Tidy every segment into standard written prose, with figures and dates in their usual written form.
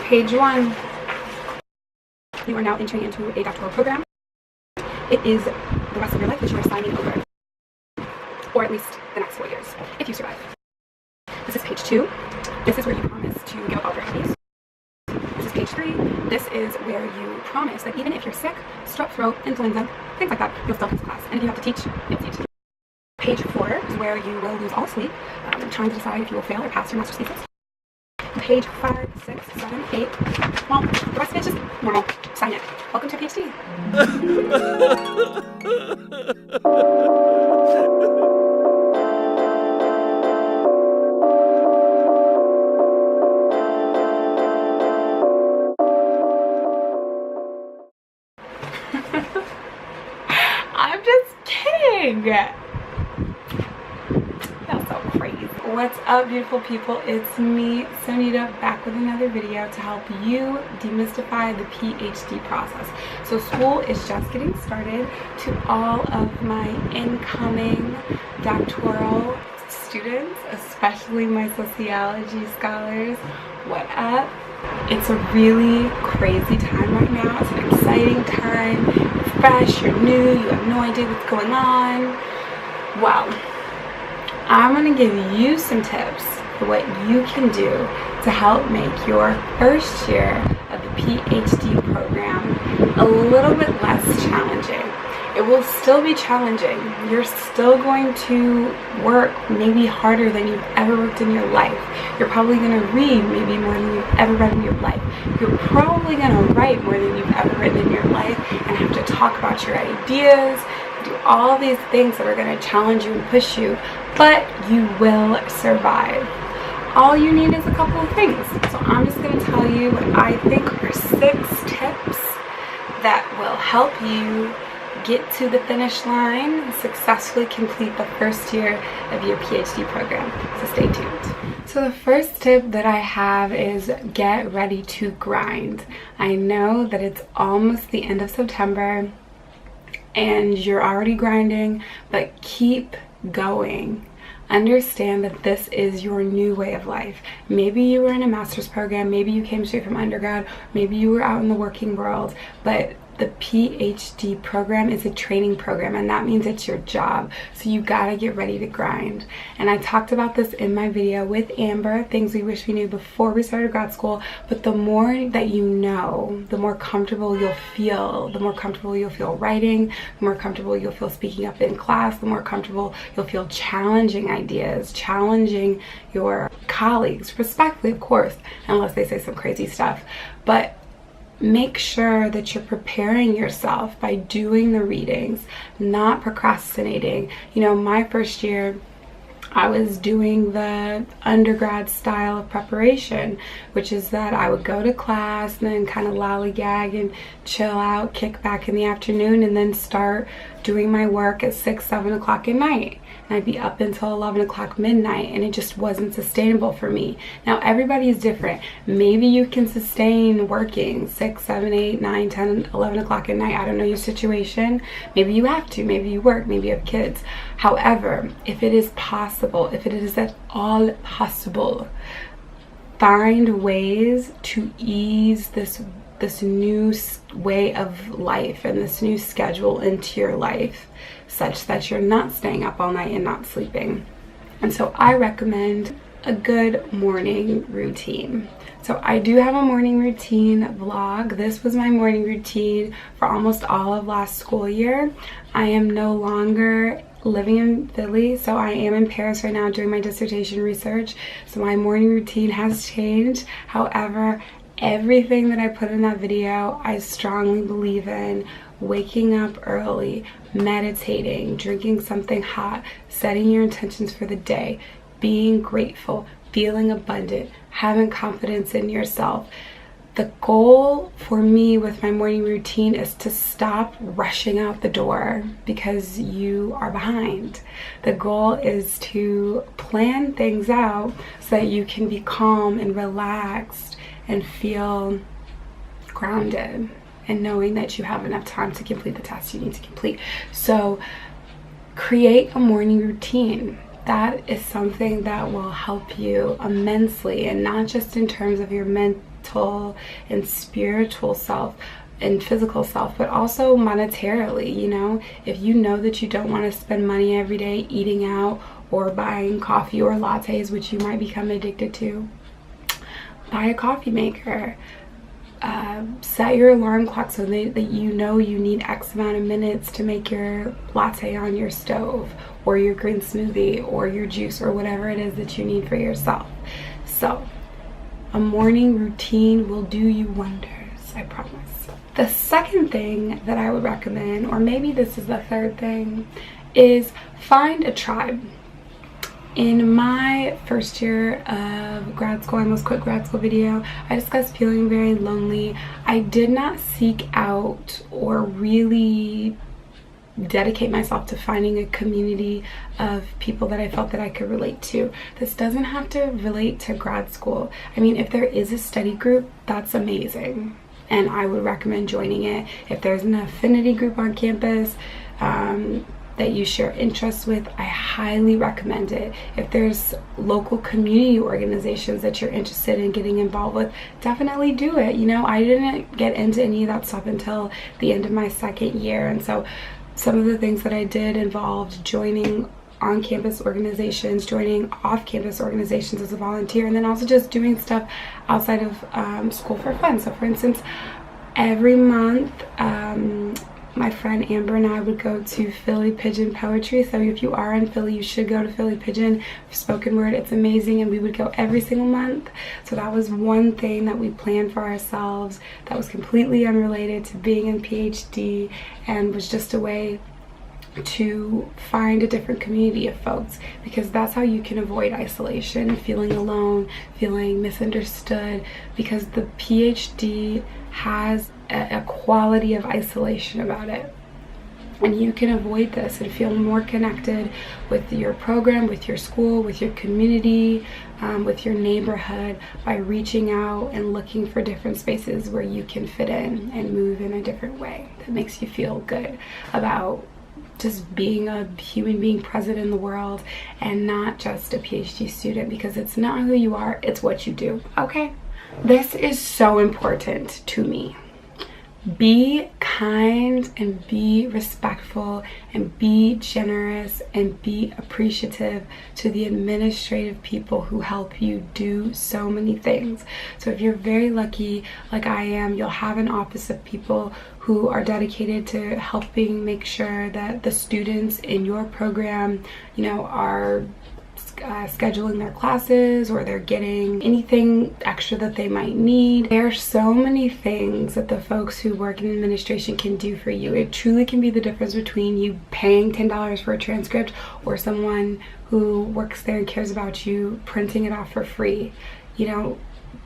Page 1. You are now entering into a doctoral program. It is the rest of your life that you are signing over, or at least the next 4 years, if you survive. This is page 2. This is where you promise to give up all your hobbies. This is page 3. This is where you promise that even if you're sick, strep throat, influenza, things like that, you'll still come to class. And if you have to teach, you'll teach. Page 4 is where you will lose all sleep, trying to decide if you will fail or pass your master's thesis. Page 5, 6, 7, 8. Well, the rest of it's just normal. Sign it. Welcome to PhD. I'm just kidding. That's so crazy. What's up, beautiful people? It's me, Sonita, back with another video to help you demystify the PhD process. So school is just getting started. To all of my incoming doctoral students, especially my sociology scholars, what up? It's a really crazy time right now. It's an exciting time. You're fresh, you're new, you have no idea what's going on. Wow. I'm going to give you some tips for what you can do to help make your first year of the PhD program a little bit less challenging. It will still be challenging. You're still going to work maybe harder than you've ever worked in your life. You're probably going to read maybe more than you've ever read in your life. You're probably going to write more than you've ever written in your life and have to talk about your ideas, do all these things that are going to challenge you and push you, but you will survive. All you need is a couple of things. So I'm just going to tell you what I think are 6 tips that will help you get to the finish line and successfully complete the first year of your PhD program. So stay tuned. So the first tip that I have is get ready to grind. I know that it's almost the end of September and you're already grinding, but keep going. Understand that this is your new way of life. Maybe you were in a master's program, maybe you came straight from undergrad, maybe you were out in the working world, but the PhD program is a training program, and that means it's your job. So you gotta get ready to grind. And I talked about this in my video with Amber, things we wish we knew before we started grad school, but the more that you know, the more comfortable you'll feel. The more comfortable you'll feel writing, the more comfortable you'll feel speaking up in class, the more comfortable you'll feel challenging ideas, challenging your colleagues, respectfully of course, unless they say some crazy stuff. But make sure that you're preparing yourself by doing the readings, not procrastinating. You know, my first year, I was doing the undergrad style of preparation, which is that I would go to class and then kind of lollygag and chill out, kick back in the afternoon, and then start doing my work at 6, 7 o'clock at night. And I'd be up until 11 o'clock midnight, and it just wasn't sustainable for me. Now, everybody is different. Maybe you can sustain working 6, 7, 8, 9, 10, 11 o'clock at night. I don't know your situation. Maybe you have to. Maybe you work. Maybe you have kids. However, if it is possible, if it is at all possible, find ways to ease this new way of life and this new schedule into your life such that you're not staying up all night and not sleeping. And so I recommend a good morning routine. So I do have a morning routine vlog. This was my morning routine for almost all of last school year. I am no longer living in Philly, so I am in Paris right now doing my dissertation research. So my morning routine has changed. However, everything that I put in that video, I strongly believe in. Waking up early, meditating, drinking something hot, setting your intentions for the day, being grateful, feeling abundant, having confidence in yourself. The goal for me with my morning routine is to stop rushing out the door because you are behind. The goal is to plan things out so that you can be calm and relaxed and feel grounded and knowing that you have enough time to complete the tasks you need to complete. So create a morning routine. That is something that will help you immensely, and not just in terms of your mental mental and spiritual self and physical self, but also monetarily. You know, if you know that you don't want to spend money every day eating out or buying coffee or lattes, which you might become addicted to, buy a coffee maker. Set your alarm clock so that you know you need X amount of minutes to make your latte on your stove, or your green smoothie, or your juice, or whatever it is that you need for yourself. So a morning routine will do you wonders, I promise. The second thing that I would recommend, or maybe this is the third thing, is find a tribe. In my first year of grad school, I almost quit grad school video, I discussed feeling very lonely. I did not seek out or really dedicate myself to finding a community of people that I felt that I could relate to. This doesn't have to relate to grad school. I mean, if there is a study group, that's amazing, and I would recommend joining it. If there's an affinity group on campus that you share interests with, I highly recommend it. If there's local community organizations that you're interested in getting involved with, definitely do it. You know, I didn't get into any of that stuff until the end of my second year, and so some of the things that I did involved joining on-campus organizations, joining off-campus organizations as a volunteer, and then also just doing stuff outside of school for fun. So for instance, every month my friend Amber and I would go to Philly Pigeon Poetry. So if you are in Philly, you should go to Philly Pigeon spoken word. It's amazing, and we would go every single month. So that was one thing that we planned for ourselves that was completely unrelated to being in PhD, and was just a way to find a different community of folks, because that's how you can avoid isolation, feeling alone, feeling misunderstood, because the PhD has a quality of isolation about it. And you can avoid this and feel more connected with your program, with your school, with your community, with your neighborhood, by reaching out and looking for different spaces where you can fit in and move in a different way that makes you feel good about just being a human being present in the world, and not just a PhD student, because it's not who you are, it's what you do. Okay? This is so important to me. Be kind and be respectful and be generous and be appreciative to the administrative people who help you do so many things. So if you're very lucky, like I am, you'll have an office of people who are dedicated to helping make sure that the students in your program, you know, are scheduling their classes, or they're getting anything extra that they might need. There are so many things that the folks who work in administration can do for you. It truly can be the difference between you paying $10 for a transcript, or someone who works there and cares about you printing it off for free. You know,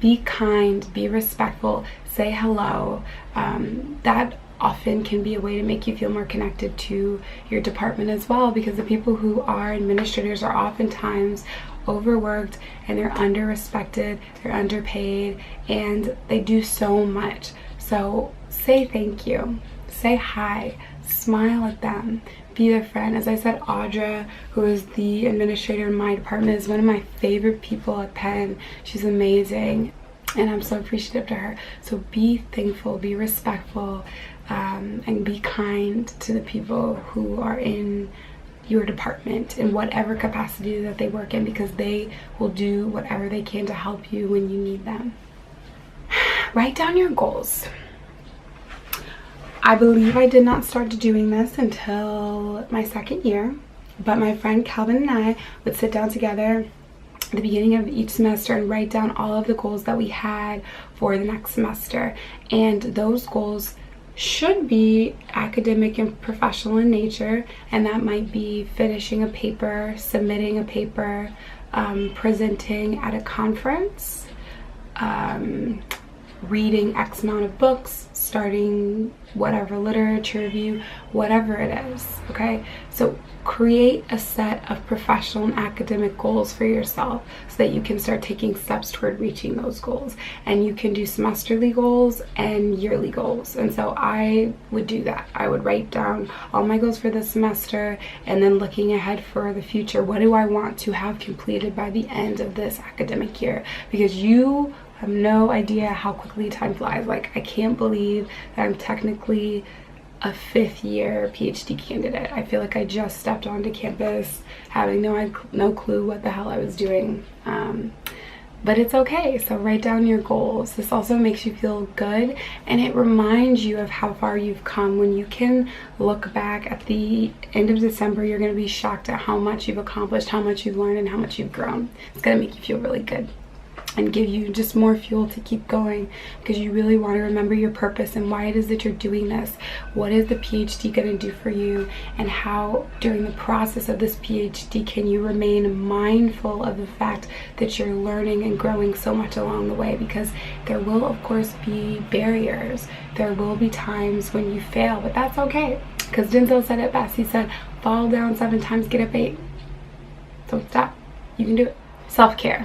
be kind, be respectful, say hello. That often can be a way to make you feel more connected to your department as well, because the people who are administrators are oftentimes overworked, and they're under-respected, they're underpaid, and they do so much. So say thank you, say hi, smile at them, be their friend. As I said, Audra, who is the administrator in my department, is one of my favorite people at Penn. She's amazing, and I'm so appreciative to her. So be thankful, be respectful, and be kind to the people who are in your department in whatever capacity that they work in, because they will do whatever they can to help you when you need them. Write down your goals. I believe I did not start doing this until my second year, but my friend Calvin and I would sit down together at the beginning of each semester and write down all of the goals that we had for the next semester. And those goals should be academic and professional in nature, and that might be finishing a paper, submitting a paper, presenting at a conference, reading X amount of books, starting whatever literature review, whatever it is, okay? So create a set of professional and academic goals for yourself so that you can start taking steps toward reaching those goals. And you can do semesterly goals and yearly goals. And so I would do that. I would write down all my goals for the semester, and then looking ahead for the future, what do I want to have completed by the end of this academic year? Because you I have no idea how quickly time flies. Like, I can't believe that I'm technically a 5th year PhD candidate. I feel like I just stepped onto campus having no clue what the hell I was doing. But it's okay. So write down your goals. This also makes you feel good, and it reminds you of how far you've come. When you can look back at the end of December, you're going to be shocked at how much you've accomplished, how much you've learned, and how much you've grown. It's going to make you feel really good and give you just more fuel to keep going, because you really want to remember your purpose and why it is that you're doing this. What is the PhD going to do for you, and how during the process of this PhD can you remain mindful of the fact that you're learning and growing so much along the way, because there will of course be barriers. There will be times when you fail, but that's okay, because Denzel said it best. He said, fall down 7 times, get up 8. Don't stop. You can do it. Self-care.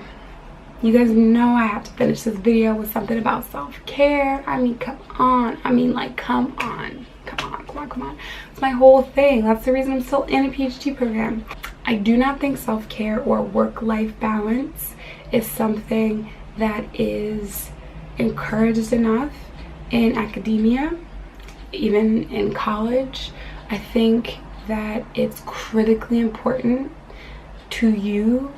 You guys know I have to finish this video with something about self-care. I mean, come on. I mean, like, come on. It's my whole thing. That's the reason I'm still in a PhD program. I do not think self-care or work-life balance is something that is encouraged enough in academia, even in college. I think that it's critically important to you,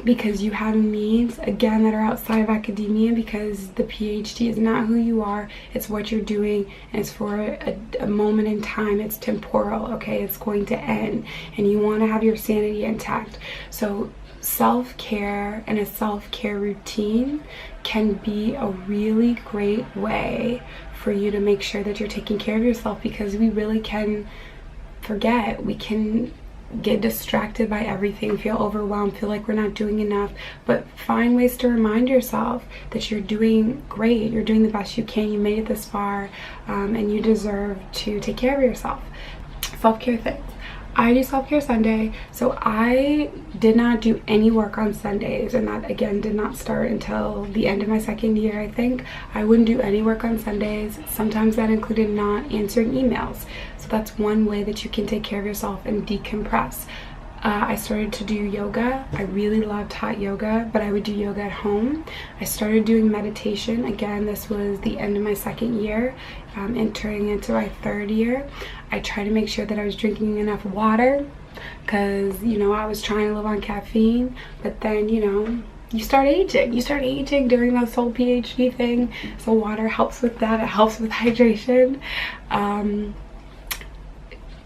because you have needs, again, that are outside of academia, because the PhD is not who you are, it's what you're doing, and it's for a moment in time. It's temporal, okay? It's going to end, and you want to have your sanity intact. So self-care and a self-care routine can be a really great way for you to make sure that you're taking care of yourself, because we really can forget. We can get distracted by everything, feel overwhelmed, feel like we're not doing enough, but find ways to remind yourself that you're doing great, you're doing the best you can, you made it this far, and you deserve to take care of yourself. Self-care things. I do self-care Sunday, so I did not do any work on Sundays, and that again did not start until the end of my 2nd year, I think. I wouldn't do any work on Sundays. Sometimes that included not answering emails. So that's one way that you can take care of yourself and decompress. I started to do yoga. I really loved hot yoga, but I would do yoga at home. I started doing meditation. Again, this was the end of my 2nd year, entering into my 3rd year. I tried to make sure that I was drinking enough water, because, you know, I was trying to live on caffeine, but then, you know, you start aging. You start aging during this whole PhD thing, so water helps with that. It helps with hydration.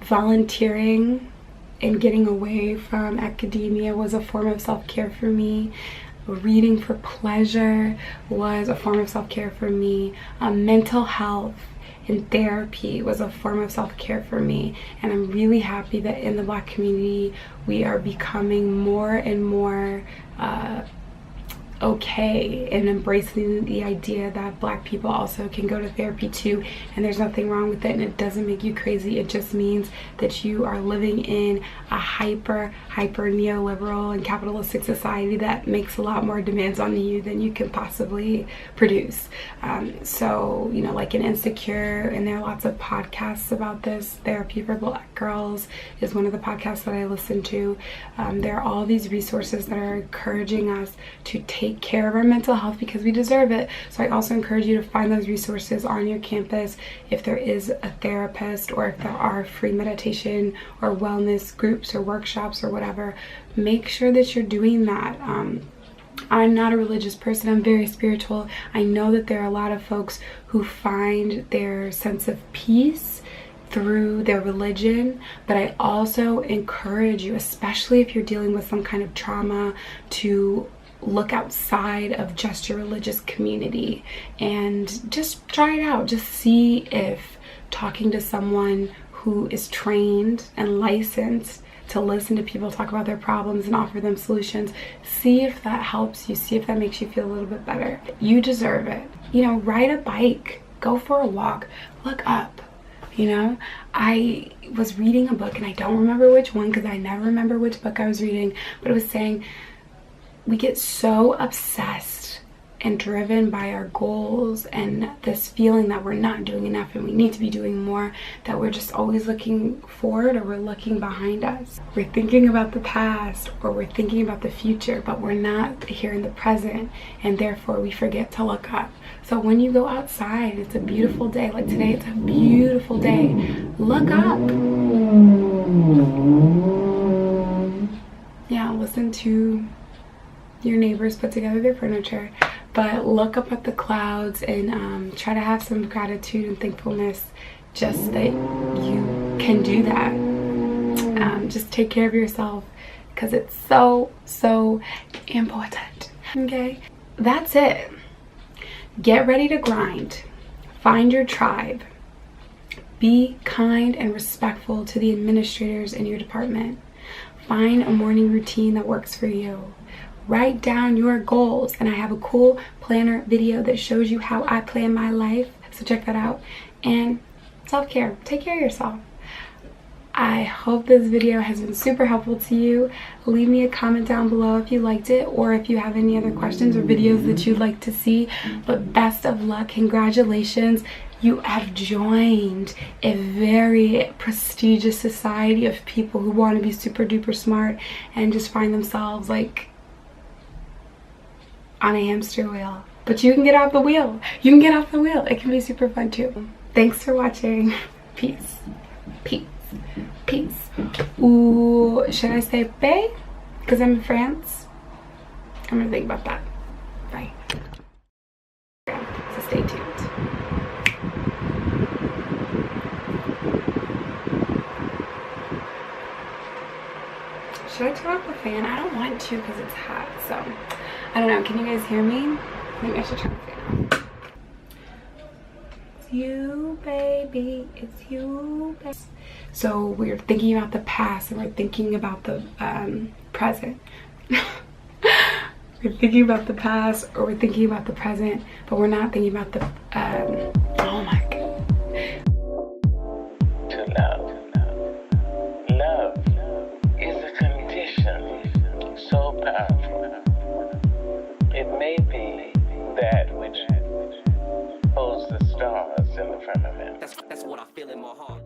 Volunteering and getting away from academia was a form of self-care for me. Reading for pleasure was a form of self-care for me. Mental health and therapy was a form of self-care for me, and I'm really happy that in the Black community we are becoming more and more okay and embracing the idea that Black people also can go to therapy too, and there's nothing wrong with it, and it doesn't make you crazy. It just means that you are living in a hyper neoliberal and capitalistic society that makes a lot more demands on you than you can possibly produce. So, you know, like in Insecure, and there are lots of podcasts about this. Therapy for Black Girls is one of the podcasts that I listen to. There are all these resources that are encouraging us to take care of our mental health, because we deserve it. So I also encourage you to find those resources on your campus. If there is a therapist, or if there are free meditation or wellness groups or workshops or whatever, make sure that you're doing that. I'm not a religious person. I'm very spiritual. I know that there are a lot of folks who find their sense of peace through their religion, but I also encourage you, especially if you're dealing with some kind of trauma, to look outside of just your religious community and just try it out. Just see if talking to someone who is trained and licensed to listen to people talk about their problems and offer them solutions, see if that helps you, see if that makes you feel a little bit better. You deserve it. You know, ride a bike, go for a walk, look up. You know, I was reading a book, and I don't remember which one, because I never remember which book I was reading, but it was saying we get so obsessed and driven by our goals and this feeling that we're not doing enough and we need to be doing more, that we're just always looking forward or we're looking behind us. We're thinking about the past or we're thinking about the future, but we're not here in the present, and therefore we forget to look up. So when you go outside, it's a beautiful day. Like today, it's a beautiful day. Look up. Yeah, listen to your neighbors put together their furniture, but look up at the clouds and try to have some gratitude and thankfulness just that you can do that. Just take care of yourself because it's so important. Okay, that's it. Get ready to grind. Find your tribe. Be kind and respectful to the administrators in your department. Find a morning routine that works for you. Write down your goals, and I have a cool planner video that shows you how I plan my life, so check that out. And self-care, take care of yourself. I hope this video has been super helpful to you. Leave me a comment down below if you liked it, or if you have any other questions or videos that you'd like to see. But best of luck, congratulations. You have joined a very prestigious society of people who want to be super duper smart and just find themselves like on a hamster wheel. But you can get off the wheel. You can get off the wheel. It can be super fun too. Thanks for watching. Peace. Peace. Peace. Ooh, should I say bae? Because I'm in France. I'm gonna think about that. Bye. So stay tuned. Should I turn off the fan? I don't want to because it's hot, so I don't know. Can you guys hear me? Maybe I should turn the fan off. It's you, baby. It's you, baby. So we're thinking about the past and we're thinking about the present. We're thinking about the past or we're thinking about the present, but we're not thinking about the oh my god. To love. Love is a condition so powerful. It may be that which holds the stars in the firmament. That's what I feel in my heart.